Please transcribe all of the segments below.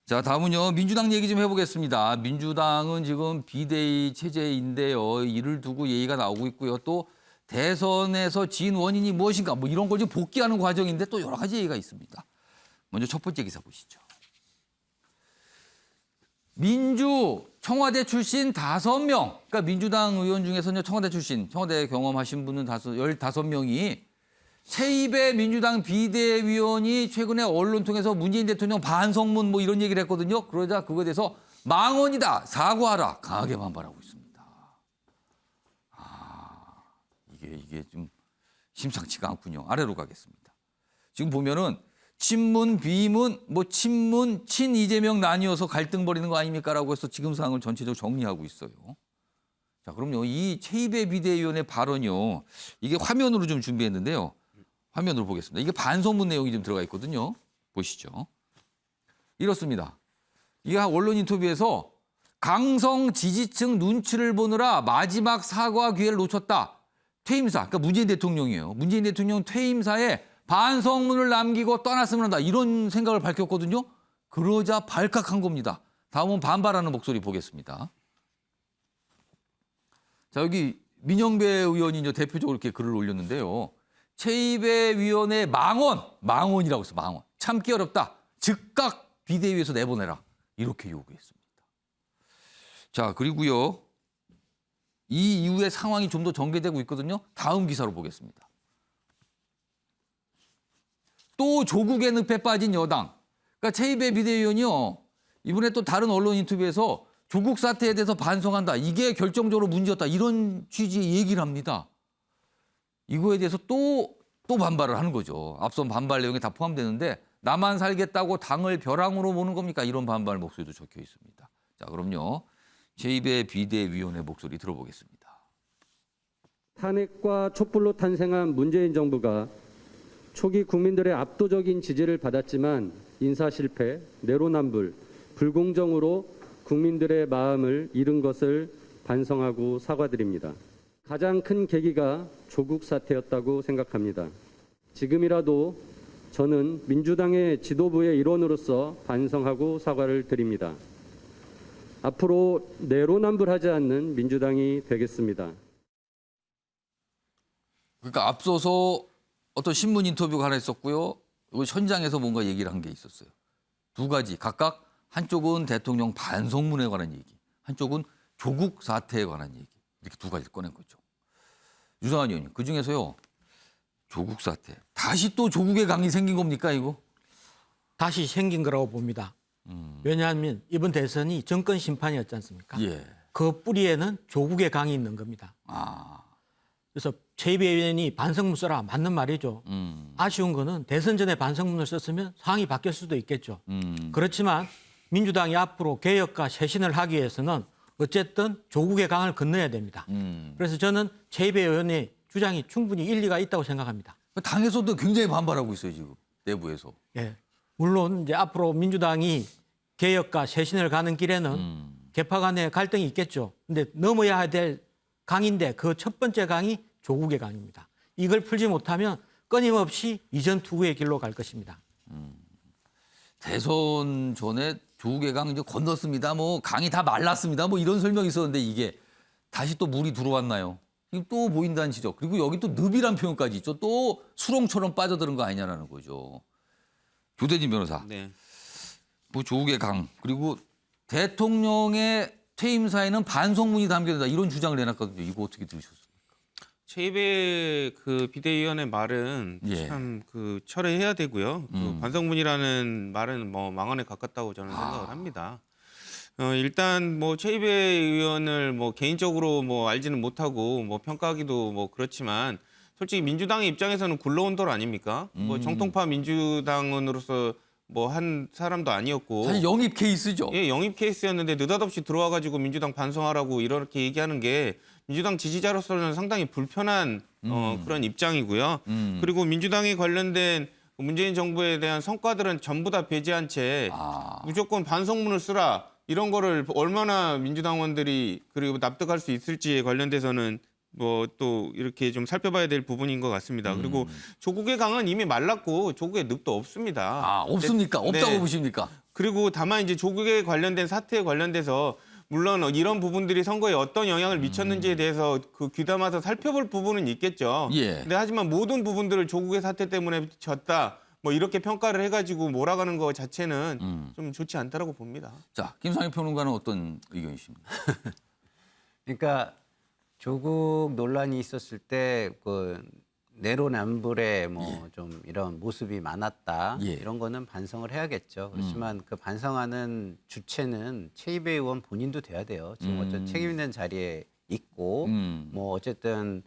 자, 다음은요. 민주당 얘기 좀 해보겠습니다. 민주당은 지금 비대위 체제인데요. 이를 두고 얘기가 나오고 있고요. 또 대선에서 진 원인이 무엇인가 뭐 이런 걸 좀 복귀하는 과정인데 또 여러 가지 얘기가 있습니다. 먼저 첫 번째 기사 보시죠. 민주 청와대 출신 5명. 그러니까 민주당 의원 중에서는 청와대 출신, 청와대 경험하신 분은 15명이 최입의 민주당 비대위원이 최근에 언론 통해서 문재인 대통령 반성문 뭐 이런 얘기를 했거든요. 그러자 그거에 대해서 망언이다, 사과하라 강하게 반발하고 있습니다. 이게 좀 심상치가 않군요. 아래로 가겠습니다. 지금 보면은 친문, 비문, 뭐 친문, 친 이재명 나뉘어서 갈등 벌이는 거 아닙니까라고 해서 지금 상황을 전체적으로 정리하고 있어요. 자, 그럼요. 이 최입의 비대위원의 발언이요. 이게 화면으로 좀 준비했는데요. 화면으로 보겠습니다. 이게 반성문 내용이 좀 들어가 있거든요. 보시죠. 이렇습니다. 이게 언론 인터뷰에서 강성 지지층 눈치를 보느라 마지막 사과 기회를 놓쳤다. 퇴임사, 그러니까 문재인 대통령이에요. 문재인 대통령 퇴임사에 반성문을 남기고 떠났으면 한다. 이런 생각을 밝혔거든요. 그러자 발칵한 겁니다. 다음은 반발하는 목소리 보겠습니다. 자, 여기 민영배 의원이 이제 대표적으로 이렇게 글을 올렸는데요. 최입의 위원회 망언이라고 했어, 망언. 참기 어렵다. 즉각 비대위에서 내보내라. 이렇게 요구했습니다. 자, 그리고요. 이 이후에 상황이 좀 더 전개되고 있거든요. 다음 기사로 보겠습니다. 또 조국의 늪에 빠진 여당. 그러니까 최입의 비대위원이요. 이번에 또 다른 언론 인터뷰에서 조국 사태에 대해서 반성한다. 이게 결정적으로 문제였다. 이런 취지의 얘기를 합니다. 이거에 대해서 또 반발을 하는 거죠. 앞선 반발 내용에 다 포함되는데 나만 살겠다고 당을 벼랑으로 모는 겁니까? 이런 반발 목소리도 적혀 있습니다. 자, 그럼요. 최입의 비대위원회 목소리 들어보겠습니다. 탄핵과 촛불로 탄생한 문재인 정부가 초기 국민들의 압도적인 지지를 받았지만 인사 실패, 내로남불, 불공정으로 국민들의 마음을 잃은 것을 반성하고 사과드립니다. 가장 큰 계기가 조국 사태였다고 생각합니다. 지금이라도 저는 민주당의 지도부의 일원으로서 반성하고 사과를 드립니다. 앞으로 내로남불하지 않는 민주당이 되겠습니다. 그러니까 앞서서 어떤 신문 인터뷰가 하나 있었고요. 이거 현장에서 뭔가 얘기를 한 게 있었어요. 두 가지 각각 한쪽은 대통령 반성문에 관한 얘기, 한쪽은 조국 사태에 관한 얘기. 이렇게 두 가지를 꺼낸 거죠. 유상환 의원님, 그중에서요. 조국 사태. 다시 또 조국의 강이 생긴 겁니까, 이거? 다시 생긴 거라고 봅니다. 왜냐하면 이번 대선이 정권 심판이었지 않습니까? 예. 그 뿌리에는 조국의 강이 있는 겁니다. 그래서 최입의 의원이 반성문 써라 맞는 말이죠. 아쉬운 거는 대선 전에 반성문을 썼으면 상황이 바뀔 수도 있겠죠. 그렇지만 민주당이 앞으로 개혁과 쇄신을 하기 위해서는 어쨌든 조국의 강을 건너야 됩니다. 그래서 저는 최입의 의원의 주장이 충분히 일리가 있다고 생각합니다. 당에서도 굉장히 반발하고 있어요, 지금. 내부에서. 예. 물론 이제 앞으로 민주당이 개혁과 쇄신을 가는 길에는 개파 간의 갈등이 있겠죠. 근데 넘어야 될 강인데 그 첫 번째 강이 조국의 강입니다. 이걸 풀지 못하면 끊임없이 이전 투구의 길로 갈 것입니다. 대선 전에 조국의 강 이제 건넜습니다. 뭐 강이 다 말랐습니다. 뭐 이런 설명이 있었는데 이게 다시 또 물이 들어왔나요? 지금 또 보인다는 지적. 그리고 여기 또 늪이란 표현까지 있죠. 또 수렁처럼 빠져드는 거 아니냐라는 거죠. 조대진 변호사. 네. 뭐 조국의 강 그리고 대통령의 퇴임사에는 반성문이 담겨야 된다. 이런 주장을 해놨거든요. 이거 어떻게 들으셨어요? 최입의 그 비대위원의 말은 예. 참 그 철회해야 되고요. 그 반성문이라는 말은 뭐 망언에 가깝다고 저는 생각을 합니다. 일단 뭐 최입의 의원을 뭐 개인적으로 뭐 알지는 못하고 뭐 평가하기도 뭐 그렇지만 솔직히 민주당의 입장에서는 굴러온 돌 아닙니까? 뭐 정통파 민주당원으로서 뭐 한 사람도 아니었고 사실 영입 케이스죠. 예, 영입 케이스였는데 느닷없이 들어와가지고 민주당 반성하라고 이렇게 얘기하는 게 민주당 지지자로서는 상당히 불편한 그런 입장이고요. 그리고 민주당이 관련된 문재인 정부에 대한 성과들은 전부 다 배제한 채 무조건 반성문을 쓰라 이런 거를 얼마나 민주당원들이 그리고 납득할 수 있을지에 관련돼서는 뭐 또 이렇게 좀 살펴봐야 될 부분인 것 같습니다. 그리고 조국의 강은 이미 말랐고 조국의 늪도 없습니다. 없습니까? 없다고 네. 보십니까? 그리고 다만 이제 조국에 관련된 사태에 관련돼서 물론 이런 부분들이 선거에 어떤 영향을 미쳤는지에 대해서 그 귀담아서 살펴볼 부분은 있겠죠. 예. 근데 하지만 모든 부분들을 조국의 사태 때문에 졌다. 뭐 이렇게 평가를 해가지고 몰아가는 거 자체는 좀 좋지 않다라고 봅니다. 자, 김상희 평론가는 어떤 의견이십니까? 그러니까 조국 논란이 있었을 때 그 내로남불에 뭐 좀 이런 모습이 많았다. 예. 이런 거는 반성을 해야겠죠. 그렇지만 그 반성하는 주체는 최이배 의원 본인도 돼야 돼요. 지금 어쨌든 책임 있는 자리에 있고 뭐 어쨌든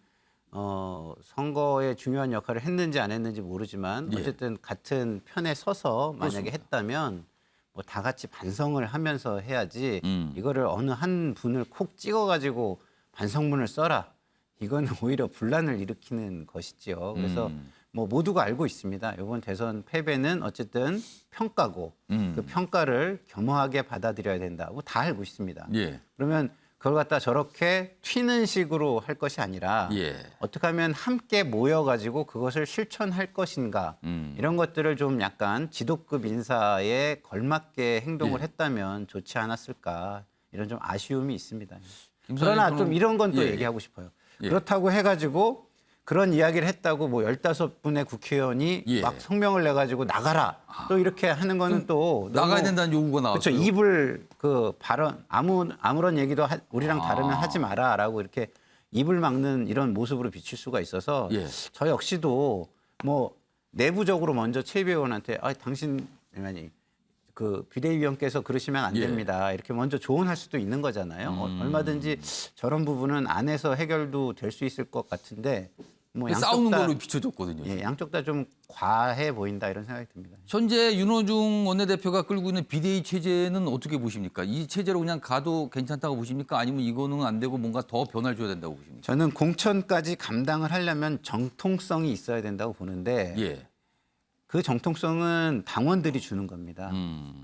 선거에 중요한 역할을 했는지 안 했는지 모르지만 예. 어쨌든 같은 편에 서서 만약에 그렇습니다. 했다면 뭐 다 같이 반성을 하면서 해야지 음. 이거를 어느 한 분을 콕 찍어가지고 반성문을 써라. 이건 오히려 분란을 일으키는 것이지요. 그래서 뭐 모두가 알고 있습니다. 이번 대선 패배는 어쨌든 평가고 그 평가를 겸허하게 받아들여야 된다고 다 알고 있습니다. 예. 그러면 그걸 갖다 저렇게 튀는 식으로 할 것이 아니라 예. 어떻게 하면 함께 모여가지고 그것을 실천할 것인가 이런 것들을 좀 약간 지도급 인사에 걸맞게 행동을 예. 했다면 좋지 않았을까 이런 좀 아쉬움이 있습니다. 김상희 그러나 평론- 좀 이런 건 또 예. 얘기하고 싶어요. 예. 그렇다고 해가지고 그런 이야기를 했다고 뭐 15분의 국회의원이 예. 막 성명을 내가지고 나가라 또 이렇게 하는 거는 또 나가야 너무 된다는 요구가 그렇죠. 나왔어요. 입을 그 발언 아무런 얘기도 우리랑 다르면 하지 마라라고 이렇게 입을 막는 이런 모습으로 비칠 수가 있어서 예. 저 역시도 뭐 내부적으로 먼저 최이배 의원한테 당신 그 비대위원께서 그러시면 안 예. 됩니다. 이렇게 먼저 조언할 수도 있는 거잖아요. 얼마든지 저런 부분은 안에서 해결도 될 수 있을 것 같은데 뭐 양쪽 싸우는 다 걸로 비춰졌거든요. 예, 양쪽 다 좀 과해 보인다 이런 생각이 듭니다. 현재 윤호중 원내대표가 끌고 있는 비대위 체제는 어떻게 보십니까? 이 체제로 그냥 가도 괜찮다고 보십니까? 아니면 이거는 안 되고 뭔가 더 변화를 줘야 된다고 보십니까? 저는 공천까지 감당을 하려면 정통성이 있어야 된다고 보는데 예. 그 정통성은 당원들이 주는 겁니다.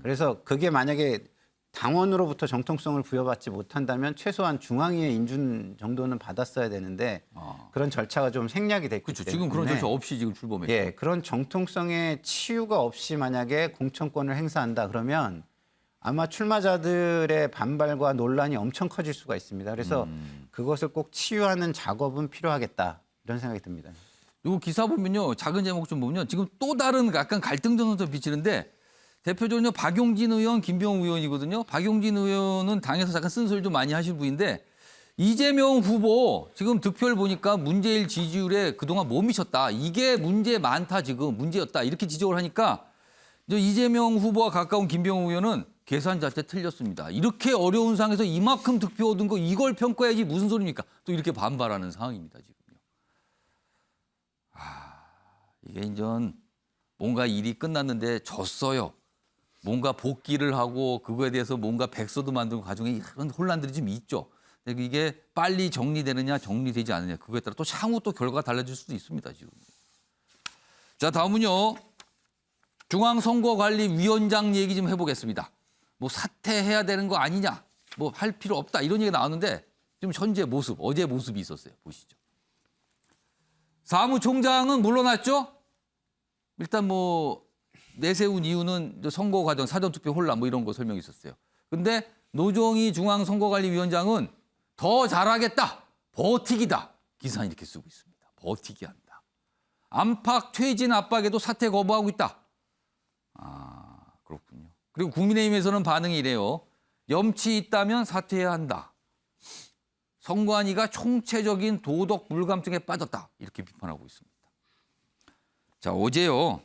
그래서 그게 만약에 당원으로부터 정통성을 부여받지 못한다면 최소한 중앙위의 인준 정도는 받았어야 되는데 그런 절차가 좀 생략이 됐기 그렇죠. 때문에 지금 그런 절차 없이 지금 출범했죠. 예, 그런 정통성의 치유가 없이 만약에 공천권을 행사한다 그러면 아마 출마자들의 반발과 논란이 엄청 커질 수가 있습니다. 그래서 그것을 꼭 치유하는 작업은 필요하겠다 이런 생각이 듭니다. 요 기사 보면요. 작은 제목 좀 보면요. 지금 또 다른 약간 갈등전선도 비치는데 대표적으로 박용진 의원, 김병우 의원이거든요. 박용진 의원은 당에서 잠깐 쓴소리 좀 많이 하실 분인데 이재명 후보 지금 득표를 보니까 문재인 지지율에 그동안 못 미쳤다. 이게 문제 많다 지금 문제였다. 이렇게 지적을 하니까 이재명 후보와 가까운 김병우 의원은 계산 자체 틀렸습니다. 이렇게 어려운 상황에서 이만큼 득표 얻은 거 이걸 평가해야지 무슨 소리입니까? 또 이렇게 반발하는 상황입니다. 지금요. 이게 이제 뭔가 일이 끝났는데 졌어요. 뭔가 복귀를 하고 그거에 대해서 뭔가 백서도 만드는 과정에 이런 혼란들이 좀 있죠. 근데 이게 빨리 정리되느냐 정리되지 않느냐 그거에 따라 또 향후 또 결과가 달라질 수도 있습니다. 지금. 자 다음은요. 중앙선거관리위원장 얘기 좀 해보겠습니다. 뭐 사퇴해야 되는 거 아니냐 뭐 할 필요 없다 이런 얘기 나왔는데 좀 현재 모습 어제 모습이 있었어요. 보시죠. 사무총장은 물러났죠. 일단 뭐 내세운 이유는 선거 과정 사전투표 혼란 뭐 이런 거 설명이 있었어요. 근데 노정희 중앙선거관리위원장은 더 잘하겠다. 버티기다. 기사 이렇게 쓰고 있습니다. 버티기 한다. 안팎 퇴진 압박에도 사퇴 거부하고 있다. 아 그렇군요. 그리고 국민의힘에서는 반응이 이래요. 염치 있다면 사퇴해야 한다. 선관위가 총체적인 도덕 불감증에 빠졌다. 이렇게 비판하고 있습니다. 자 어제요.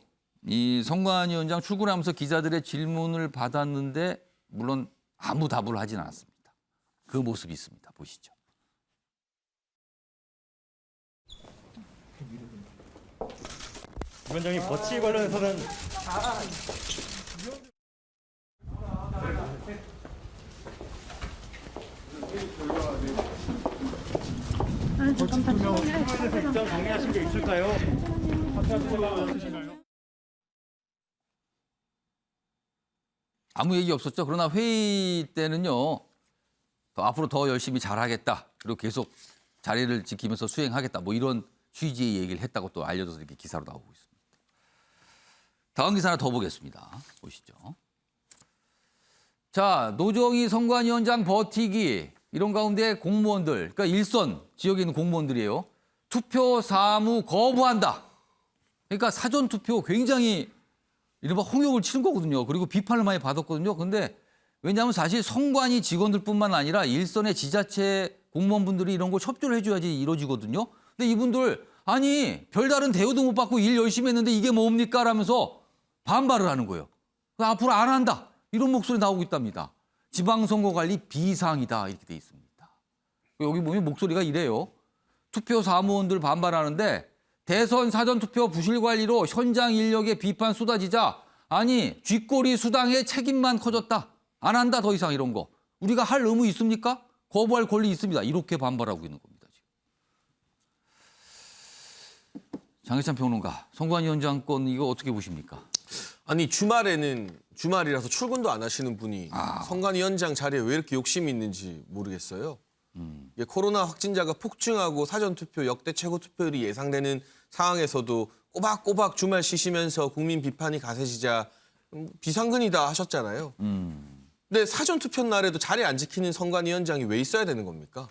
이 선관위원장 출근하면서 기자들의 질문을 받았는데 물론 아무 답을 하진 않았습니다. 그 모습이 있습니다. 보시죠. 위원장님 버치 관련해서는 버치 투명 관련해서 입장 정리하신 게 있을까요? 아무 얘기 없었죠. 그러나 회의 때는요. 앞으로 더 열심히 잘하겠다. 그리고 계속 자리를 지키면서 수행하겠다. 뭐 이런 취지의 얘기를 했다고 또 알려져서 이렇게 기사로 나오고 있습니다. 다음 기사 하나 더 보겠습니다. 보시죠. 자, 노정희 선관위원장 버티기 이런 가운데 공무원들, 그러니까 일선 지역에 있는 공무원들이에요. 투표 사무 거부한다. 그러니까 사전 투표 굉장히 이른바 홍역을 치는 거거든요. 그리고 비판을 많이 받았거든요. 근데 왜냐하면 사실 선관위 직원들뿐만 아니라 일선의 지자체 공무원분들이 이런 걸 협조를 해줘야지 이루어지거든요. 근데 이분들 아니 별다른 대우도 못 받고 일 열심히 했는데 이게 뭡니까? 라면서 반발을 하는 거예요. 앞으로 안 한다. 이런 목소리 나오고 있답니다. 지방선거관리 비상이다 이렇게 돼 있습니다. 여기 보면 목소리가 이래요. 투표 사무원들 반발하는데 대선 사전투표 부실관리로 현장 인력의 비판 쏟아지자 아니 쥐꼬리 수당의 책임만 커졌다. 안 한다 더 이상 이런 거. 우리가 할 의무 있습니까? 거부할 권리 있습니다. 이렇게 반발하고 있는 겁니다. 지금. 장혜찬 평론가, 선관위원장 건 이거 어떻게 보십니까? 아니 주말이라서 출근도 안 하시는 분이 선관위원장 자리에 왜 이렇게 욕심이 있는지 모르겠어요. 이게 코로나 확진자가 폭증하고 사전투표 역대 최고 투표율이 예상되는 상황에서도 꼬박꼬박 주말 쉬시면서 국민 비판이 가세지자 비상근이다 하셨잖아요. 근데 사전투표 날에도 자리 안 지키는 선관위원장이 왜 있어야 되는 겁니까?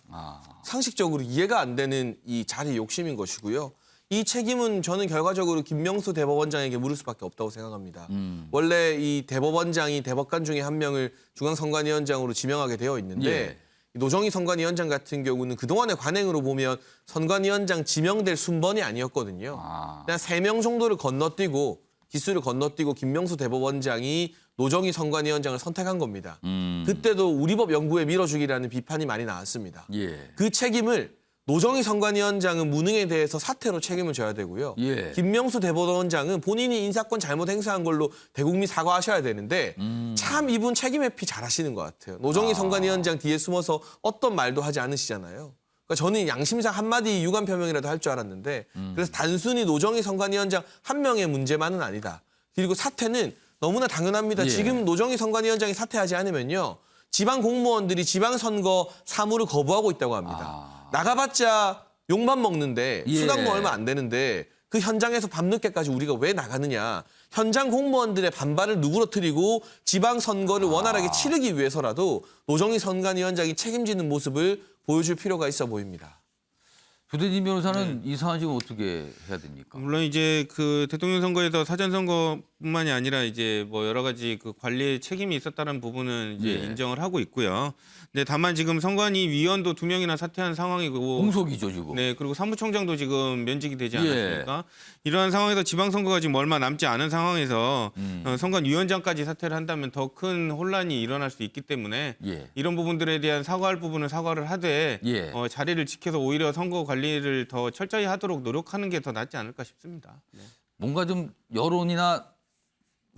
상식적으로 이해가 안 되는 이 자리 욕심인 것이고요. 이 책임은 저는 결과적으로 김명수 대법원장에게 물을 수밖에 없다고 생각합니다. 원래 이 대법원장이 대법관 중에 한 명을 중앙선관위원장으로 지명하게 되어 있는데 예. 노정희 선관위원장 같은 경우는 그동안의 관행으로 보면 선관위원장 지명될 순번이 아니었거든요. 그냥 3명 정도를 건너뛰고 기수를 건너뛰고 김명수 대법원장이 노정희 선관위원장을 선택한 겁니다. 그때도 우리법 연구에 밀어주기라는 비판이 많이 나왔습니다. 예. 그 책임을 노정희 선관위원장은 무능에 대해서 사퇴로 책임을 져야 되고요. 예. 김명수 대법원장은 본인이 인사권 잘못 행사한 걸로 대국민 사과하셔야 되는데 참 이분 책임 회피 잘하시는 것 같아요. 노정희 선관위원장 뒤에 숨어서 어떤 말도 하지 않으시잖아요. 그러니까 저는 양심상 한마디 유감 표명이라도 할 줄 알았는데 그래서 단순히 노정희 선관위원장 한 명의 문제만은 아니다. 그리고 사퇴는 너무나 당연합니다. 예. 지금 노정희 선관위원장이 사퇴하지 않으면요. 지방 공무원들이 지방선거 사무를 거부하고 있다고 합니다. 나가봤자 욕만 먹는데 예. 수당도 얼마 안 되는데 그 현장에서 밤늦게까지 우리가 왜 나가느냐. 현장 공무원들의 반발을 누그러뜨리고 지방선거를 원활하게 치르기 위해서라도 노정희 선관위원장이 책임지는 모습을 보여줄 필요가 있어 보입니다. 조대진 변호사는 이 상황 지금 어떻게 해야 됩니까? 물론 이제 그 대통령 선거에서 사전 선거뿐만이 아니라 이제 뭐 여러 가지 그 관리에 책임이 있었다는 부분은 이제 예. 인정을 하고 있고요. 근데 다만 지금 선관위 위원도 2명이나 사퇴한 상황이고 공석이죠 지금. 네, 그리고 사무총장도 지금 면직이 되지 예. 않았습니까? 이러한 상황에서 지방선거가 지금 얼마 남지 않은 상황에서 선관위원장까지 사퇴를 한다면 더 큰 혼란이 일어날 수 있기 때문에 예. 이런 부분들에 대한 사과할 부분은 사과를 하되 예. 자리를 지켜서 오히려 선거 관리를 더 철저히 하도록 노력하는 게 더 낫지 않을까 싶습니다. 네. 뭔가 좀 여론이나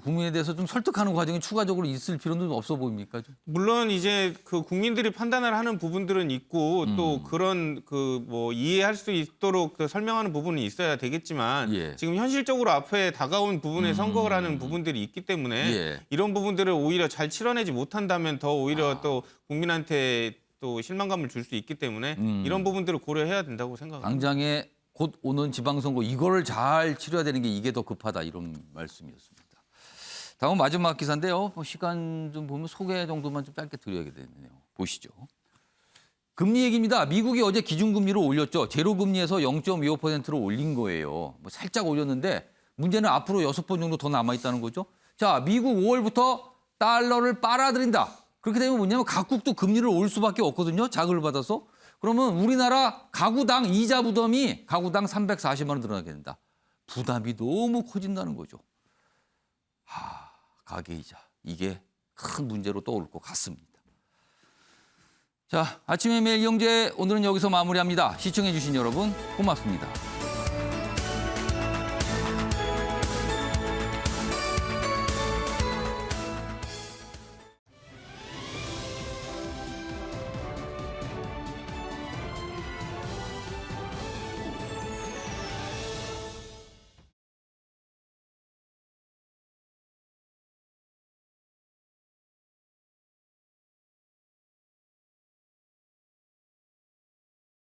국민에 대해서 좀 설득하는 과정이 추가적으로 있을 필요는 없어 보입니까? 좀? 물론 이제 그 국민들이 판단을 하는 부분들은 있고 또 그런 그 뭐 이해할 수 있도록 그 설명하는 부분이 있어야 되겠지만 예. 지금 현실적으로 앞에 다가온 부분에 선거라는 부분들이 있기 때문에 예. 이런 부분들을 오히려 잘 치러내지 못한다면 더 오히려 또 국민한테 또 실망감을 줄 수 있기 때문에 이런 부분들을 고려해야 된다고 생각합니다. 당장에 곧 오는 지방선거 이거를 잘 치러야 되는 게 이게 더 급하다 이런 말씀이었습니다. 다음 마지막 기사인데요. 시간 좀 보면 소개 정도만 좀 짧게 드려야 되네요. 보시죠. 금리 얘기입니다. 미국이 어제 기준금리를 올렸죠. 제로금리에서 0.25%로 올린 거예요. 뭐 살짝 올렸는데 문제는 앞으로 6번 정도 더 남아있다는 거죠. 자, 미국 5월부터 달러를 빨아들인다. 그렇게 되면 뭐냐면 각국도 금리를 올 수밖에 없거든요. 자금을 받아서. 그러면 우리나라 가구당 이자 부담이 가구당 340만 원 늘어나게 된다. 부담이 너무 커진다는 거죠. 가계이자 이게 큰 문제로 떠오를 것 같습니다. 자, 아침의 매일 경제 오늘은 여기서 마무리합니다. 시청해 주신 여러분 고맙습니다.